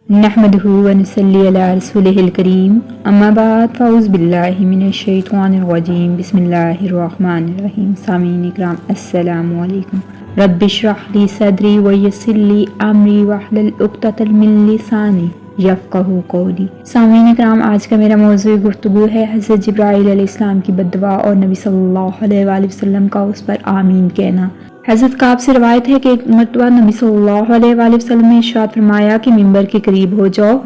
نحمدہ ونصلی علی رسولہ الکریم اما بعد فاعوذ باللہ من الشیطان الرجیم بسم اللہ الرحمن الرحیم۔ سامعین اکرام السلام علیکم۔ رب اشرح لی صدری ویسر لی امری واحلل عقدۃ من لسانی یفقہوا قولی۔ سامعین اکرام، آج کا میرا موضوع گفتگو ہے حضرت جبرائیل علیہ السلام کی بد دعا اور نبی صلی اللہ علیہ وآلہ وسلم کا اس پر آمین کہنا۔ حضرت کعب سے روایت ہے کہ ایک مرتبہ نبی صلی اللہ علیہ وآلہ وسلم نے ارشاد فرمایا کہ ممبر کے قریب ہو جاؤ۔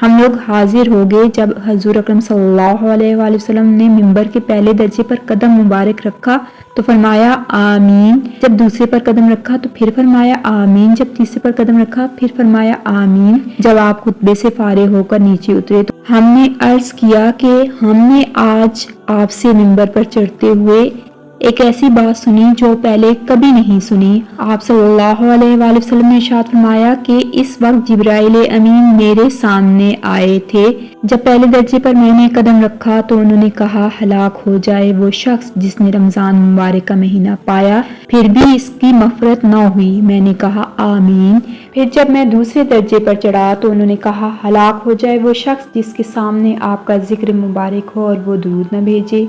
ہم لوگ حاضر ہو گئے۔ جب حضور اکرم صلی اللہ علیہ وآلہ وسلم نے ممبر کے پہلے درجے پر قدم مبارک رکھا تو فرمایا آمین، جب دوسرے پر قدم رکھا تو پھر فرمایا آمین، جب تیسرے پر قدم رکھا پھر فرمایا آمین۔ جب آپ خطبے سے فارغ ہو کر نیچے اترے تو ہم نے عرض کیا کہ ہم نے آج آپ سے ممبر پر چڑھتے ہوئے ایک ایسی بات سنی جو پہلے کبھی نہیں سنی۔ آپ صلی اللہ علیہ وآلہ وسلم نے ارشاد فرمایا کہ اس وقت جبرائیل امین میرے سامنے آئے تھے۔ جب پہلے درجے پر میں نے قدم رکھا تو انہوں نے کہا ہلاک ہو جائے وہ شخص جس نے رمضان مبارک کا مہینہ پایا پھر بھی اس کی مغفرت نہ ہوئی۔ میں نے کہا آمین۔ پھر جب میں دوسرے درجے پر چڑھا تو انہوں نے کہا ہلاک ہو جائے وہ شخص جس کے سامنے آپ کا ذکر مبارک ہو اور وہ درود نہ بھیجے۔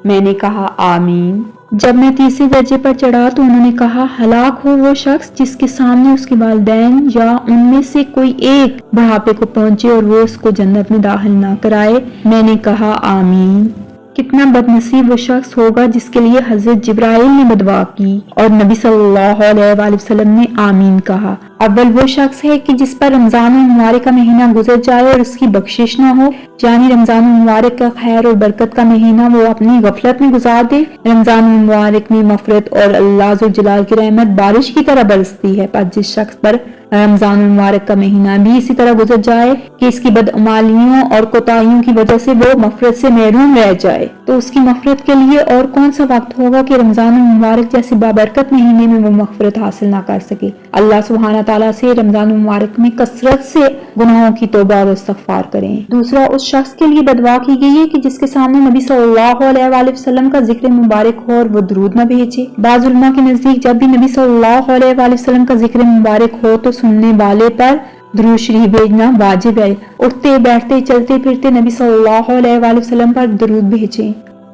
میں نے کہا آمین۔ جب میں تیسرے درجے پر چڑھا تو انہوں نے کہا ہلاک ہو وہ شخص جس کے سامنے اس کے والدین یا ان میں سے کوئی ایک بڑھاپے کو پہنچے اور وہ اس کو جنت میں داخل نہ کرائے۔ میں نے کہا آمین۔ کتنا بد نصیب وہ شخص ہوگا جس کے لیے حضرت جبرائیل نے بددعا کی اور نبی صلی اللہ علیہ وآلہ وسلم نے آمین کہا۔ اول وہ شخص ہے کہ جس پر رمضان المبارک کا مہینہ گزر جائے اور اس کی بخشش نہ ہو، یعنی رمضان المبارک کا خیر اور برکت کا مہینہ وہ اپنی غفلت میں گزار دے۔ رمضان المبارک میں مغفرت اور اللہ ذو الجلال کی رحمت بارش کی طرح برستی ہے، پر جس شخص پر رمضان المبارک کا مہینہ بھی اسی طرح گزر جائے کہ اس کی بدعمالیوں اور کوتاہیوں کی وجہ سے وہ مغفرت سے محروم رہ جائے تو اس کی مغفرت کے لیے اور کون سا وقت ہوگا کہ رمضان المبارک جیسے بابرکت مہینے میں وہ مغفرت حاصل نہ کر سکے۔ اللہ سبحانہ تعالیٰ سے رمضان المبارک میں کثرت سے گناہوں کی توبہ اور استغفار کریں۔ دوسرا اس شخص کے لیے بددعا کی گئی ہے کہ جس کے سامنے نبی صلی اللہ علیہ وآلہ وسلم کا ذکر مبارک ہو اور وہ درود نہ بھیجے۔ بعض علماء کے نزدیک جب بھی نبی صلی اللہ علیہ وآلہ وسلم کا ذکر مبارک ہو تو سننے والے پر درود شریف بھیجنا واجب ہے۔ اٹھتے بیٹھتے چلتے پھرتے نبی صلی اللہ علیہ وآلہ وسلم پر درود بھیجیں۔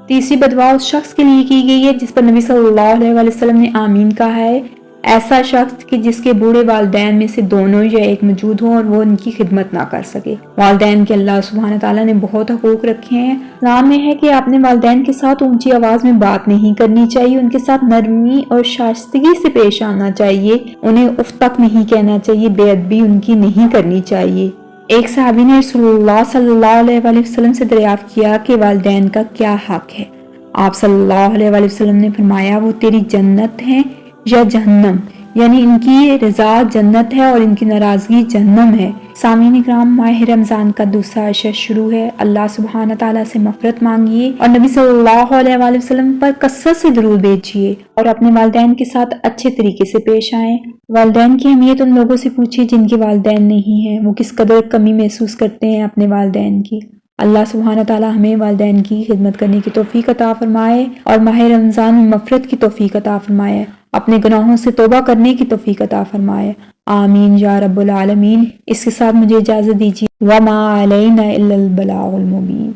تیسری بددعا اس شخص کے لیے کی گئی ہے جس پر نبی صلی اللہ علیہ وآلہ وسلم نے آمین کہا ہے، ایسا شخص کہ جس کے بوڑھے والدین میں سے دونوں یا ایک موجود ہوں اور وہ ان کی خدمت نہ کر سکے۔ والدین کے اللہ سبحانہ تعالیٰ نے بہت حقوق رکھے ہیں۔ اسلام میں ہے کہ اپنے والدین کے ساتھ اونچی آواز میں بات نہیں کرنی چاہیے، ان کے ساتھ نرمی اور شائستگی سے پیش آنا چاہیے، انہیں اف تک نہیں کہنا چاہیے، بے ادبی ان کی نہیں کرنی چاہیے۔ ایک صحابی نے رسول اللہ صلی اللہ علیہ وآلہ وسلم سے دریافت کیا کہ والدین کا کیا حق ہے۔ آپ صلی اللہ علیہ وآلہ وسلم نے فرمایا وہ تیری جنت ہیں یا جہنم، یعنی ان کی رضا جنت ہے اور ان کی ناراضگی جہنم ہے۔ سامعین اکرام، ماہ رمضان کا دوسرا عشر شروع ہے۔ اللہ سبحانہ تعالیٰ سے مغفرت مانگیے اور نبی صلی اللہ علیہ وآلہ وسلم پر کثرت سے درود بھیجیے اور اپنے والدین کے ساتھ اچھے طریقے سے پیش آئیں۔ والدین کی اہمیت ان لوگوں سے پوچھیے جن کے والدین نہیں ہیں، وہ کس قدر کمی محسوس کرتے ہیں اپنے والدین کی۔ اللہ سبحانہ تعالیٰ ہمیں والدین کی خدمت کرنے کی توفیق عطا فرمائے اور ماہ رمضان میں مغفرت کی توفیق عطا فرمائے، اپنے گناہوں سے توبہ کرنے کی توفیق عطا فرمائے، آمین یا رب العالمین۔ اس کے ساتھ مجھے اجازت دیجیے، وما علینا الا البلاغ المبین۔